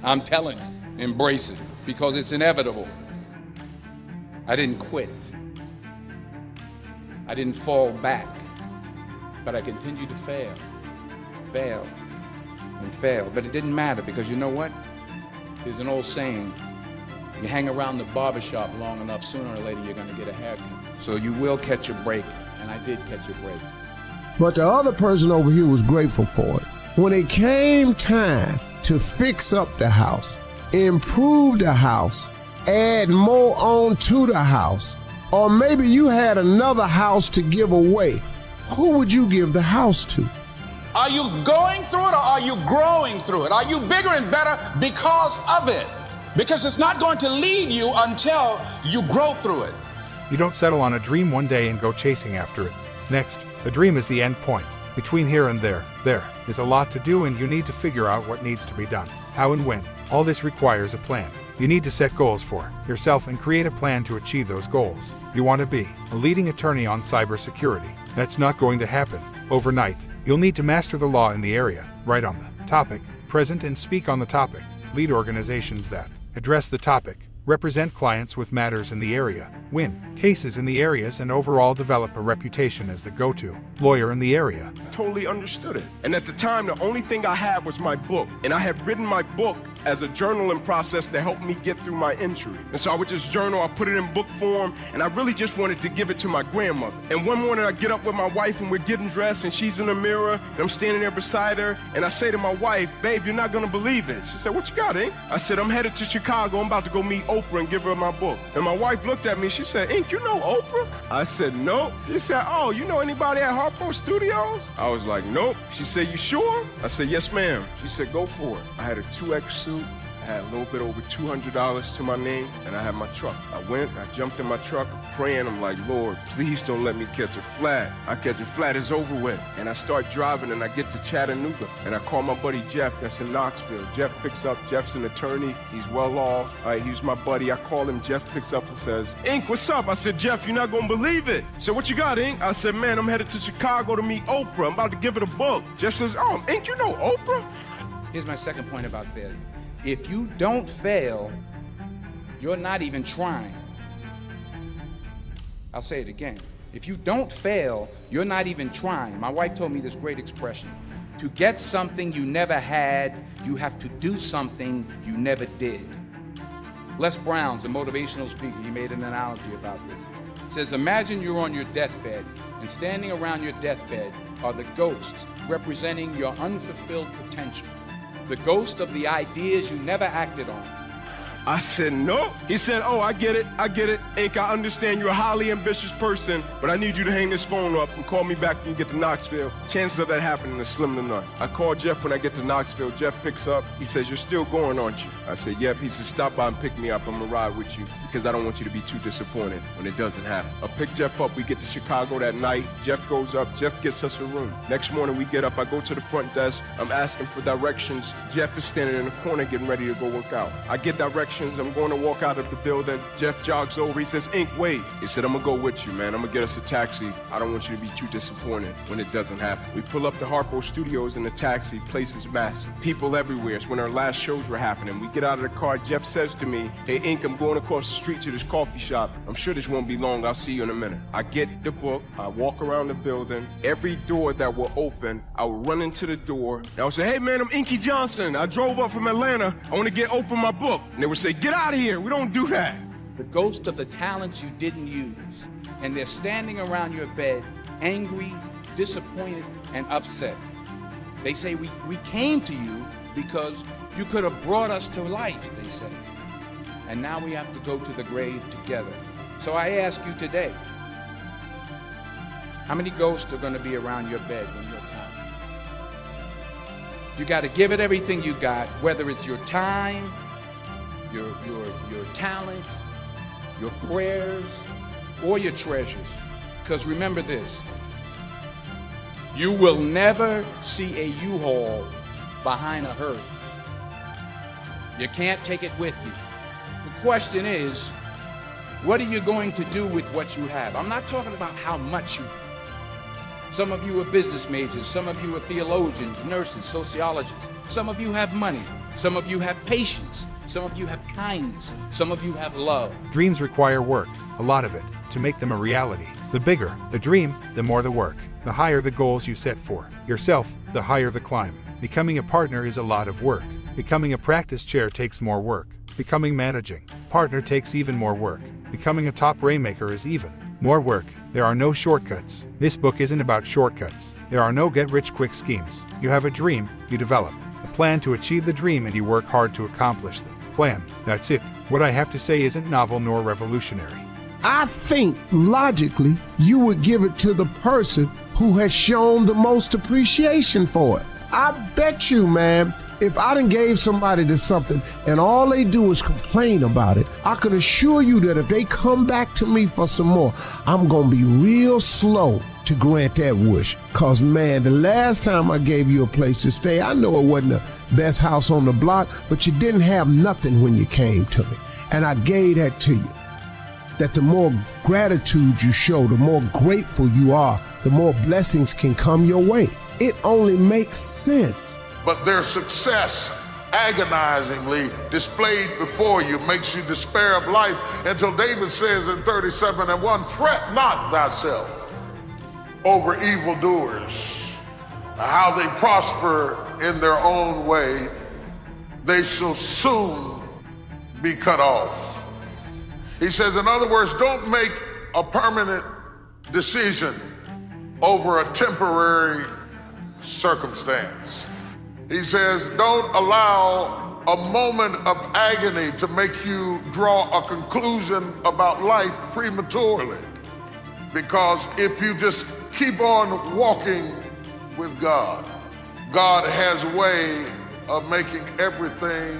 I'm telling you, embrace it, because it's inevitable. I didn't quit. I didn't fall back, but I continued to fail, and fail. But it didn't matter, because you know what? There's an old saying, you hang around the barbershop long enough, sooner or later you're gonna get a haircut. So you will catch a break, and I did catch a break. But the other person over here was grateful for it. When it came time to fix up the house, improve the house, add more on to the house, or maybe you had another house to give away, who would you give the house to? Are you going through it, or are you growing through it? Are you bigger and better because of it? Because it's not going to leave you until you grow through it. You don't settle on a dream one day and go chasing after it. Next, a dream is the end point. Between here and there is a lot to do, and you need to figure out what needs to be done, how and when. All this requires a plan. You need to set goals for yourself and create a plan to achieve those goals. You want to be a leading attorney on cybersecurity. That's not going to happen overnight. You'll need to master the law in the area, write on the topic, present and speak on the topic, lead organizations that address the topic, represent clients with matters in the area, win cases in the areas, and overall develop a reputation as the go-to lawyer in the area. Totally understood it. And at the time, the only thing I had was my book. And I had written my book as a journaling process to help me get through my injury. And so I would just journal, I put it in book form, and I really just wanted to give it to my grandmother. And one morning I get up with my wife and we're getting dressed, and she's in the mirror, and I'm standing there beside her, and I say to my wife, babe, you're not gonna believe it. She said, what you got, Ink? I said, I'm headed to Chicago, I'm about to go meet Oprah and give her my book. And my wife looked at me, she said, Ink, you know Oprah? I said, nope. She said, oh, you know anybody at Harpo Studios? I was like, nope. She said, you sure? I said, yes, ma'am. She said, go for it. I had a 2X suit. I had a little bit over $200 to my name, and I had my truck. I went, I jumped in my truck, praying. I'm like, Lord, please don't let me catch a flat. I catch a flat, it's over with. And I start driving, and I get to Chattanooga, and I call my buddy Jeff, that's in Knoxville. Jeff picks up. Jeff's an attorney. He's well off. All right, he's my buddy. I call him. Jeff picks up and says, Ink, what's up? I said, Jeff, you're not gonna believe it. He said, what you got, Ink? I said, man, I'm headed to Chicago to meet Oprah. I'm about to give it a book. Jeff says, oh, Ink, you know Oprah? Here's my second point about failure. If you don't fail, you're not even trying. I'll say it again. If you don't fail, you're not even trying. My wife told me this great expression. To get something you never had, you have to do something you never did. Les Brown's a motivational speaker. He made an analogy about this. He says, imagine you're on your deathbed, and standing around your deathbed are the ghosts representing your unfulfilled potential. The ghost of the ideas you never acted on. I said, no. He said, oh, I get it. Ink, I understand you're a highly ambitious person, but I need you to hang this phone up and call me back when you get to Knoxville. Chances of that happening is slim to none. I call Jeff when I get to Knoxville. Jeff picks up. He says, you're still going, aren't you? I said, yep. He says, stop by and pick me up. I'm gonna ride with you because I don't want you to be too disappointed when it doesn't happen. I pick Jeff up. We get to Chicago that night. Jeff goes up. Jeff gets us a room. Next morning we get up. I go to the front desk. I'm asking for directions. Jeff is standing in the corner getting ready to go work out. I get directions. I'm going to walk out of the building. Jeff jogs over. He says, Ink, wait. He said, I'm going to go with you, man. I'm going to get us a taxi. I don't want you to be too disappointed when it doesn't happen. We pull up to Harpo Studios in the taxi. Place is massive. People everywhere. It's when our last shows were happening. We get out of the car. Jeff says to me, hey, Ink, I'm going across the street to this coffee shop. I'm sure this won't be long. I'll see you in a minute. I get the book. I walk around the building. Every door that will open, I will run into the door. And I would say, hey, man, I'm Inky Johnson. I drove up from Atlanta. I want to get open my book. And they would say, get out of here. We don't do that. The ghost of the talents you didn't use. And they're standing around your bed, angry, disappointed, and upset. They say, we came to you because you could have brought us to life, they say. And now we have to go to the grave together. So I ask you today, how many ghosts are going to be around your bed when you're tired? You got to give it everything you got, whether it's your time, your talent, your prayers, or your treasures. Because remember this, you will never see a U-Haul behind a hearse. You can't take it with you. The question is, what are you going to do with what you have? I'm not talking about how much you have. Some of you are business majors. Some of you are theologians, nurses, sociologists. Some of you have money. Some of you have patience. Some of you have kindness. Some of you have love. Dreams require work, a lot of it, to make them a reality. The bigger the dream, the more the work. The higher the goals you set for yourself, the higher the climb. Becoming a partner is a lot of work. Becoming a practice chair takes more work. Becoming managing partner takes even more work. Becoming a top rainmaker is even more work. There are no shortcuts. This book isn't about shortcuts. There are no get-rich-quick schemes. You have a dream, you develop a plan to achieve the dream, and you work hard to accomplish the plan. That's it. What I have to say isn't novel nor revolutionary. I think logically you would give it to the person who has shown the most appreciation for it. I bet you, man, if I done gave somebody this something and all they do is complain about it, I can assure you that if they come back to me for some more, I'm gonna be real slow to grant that wish. Cause man, the last time I gave you a place to stay, I know it wasn't the best house on the block, but you didn't have nothing when you came to me. And I gave that to you. That the more gratitude you show, the more grateful you are, the more blessings can come your way. It only makes sense. But their success, agonizingly displayed before you, makes you despair of life until David says in 37:1, fret not thyself over evildoers, how they prosper in their own way, they shall soon be cut off. He says, in other words, don't make a permanent decision over a temporary circumstance. He says, don't allow a moment of agony to make you draw a conclusion about life prematurely. Because if you just keep on walking with God, God has a way of making everything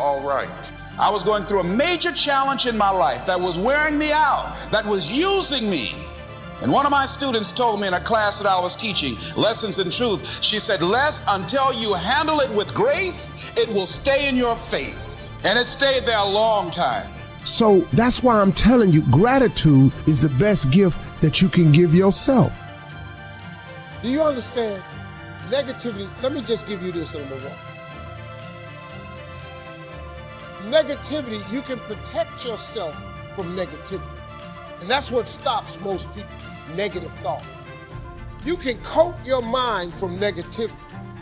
all right. I was going through a major challenge in my life that was wearing me out, that was using me. And one of my students told me in a class that I was teaching, Lessons in Truth, she said, Les, until you handle it with grace, it will stay in your face. And it stayed there a long time. So that's why I'm telling you, gratitude is the best gift that you can give yourself. Do you understand? Negativity, let me just give you this and move on. Negativity, you can protect yourself from negativity. And that's what stops most people, negative thought. You can coat your mind from negativity.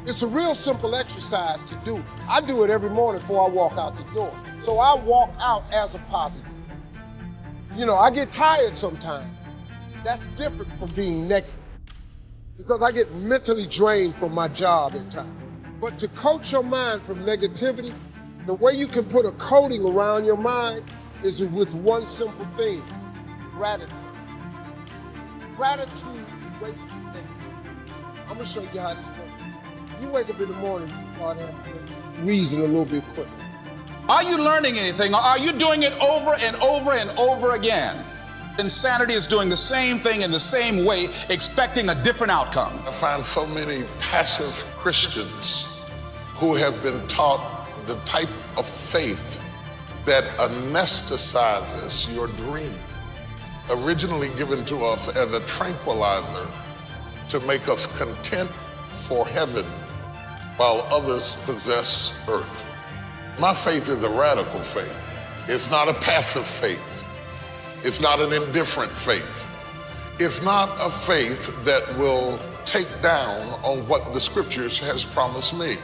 It's a real simple exercise to do. I do it every morning before I walk out the door. So I walk out as a positive. You know, I get tired sometimes. That's different from being negative, because I get mentally drained from my job at times. But to coat your mind from negativity, the way you can put a coating around your mind is with one simple thing: gratitude. Gratitude erases negativity. I'm gonna show you how this works. You wake up in the morning, you start having to reason a little bit quicker. Are you learning anything, or are you doing it over and over and over again? Insanity is doing the same thing in the same way, expecting a different outcome. I find so many passive Christians who have been taught the type of faith that anesthetizes your dream, originally given to us as a tranquilizer to make us content for heaven while others possess earth. My faith is a radical faith. It's not a passive faith. It's not an indifferent faith. It's not a faith that will take down on what the scriptures has promised me.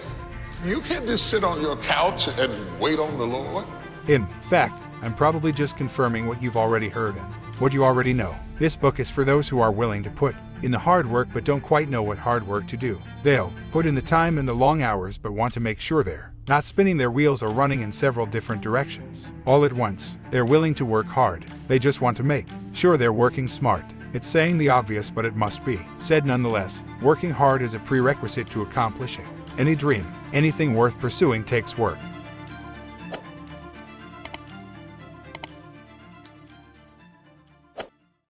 You can't just sit on your couch and wait on the Lord. In fact, I'm probably just confirming what you've already heard and what you already know. This book is for those who are willing to put in the hard work but don't quite know what hard work to do. They'll put in the time and the long hours but want to make sure they're not spinning their wheels or running in several different directions all at once. They're willing to work hard. They just want to make sure they're working smart. It's saying the obvious, but it must be said nonetheless. Working hard is a prerequisite to accomplishing any dream. Anything worth pursuing takes work.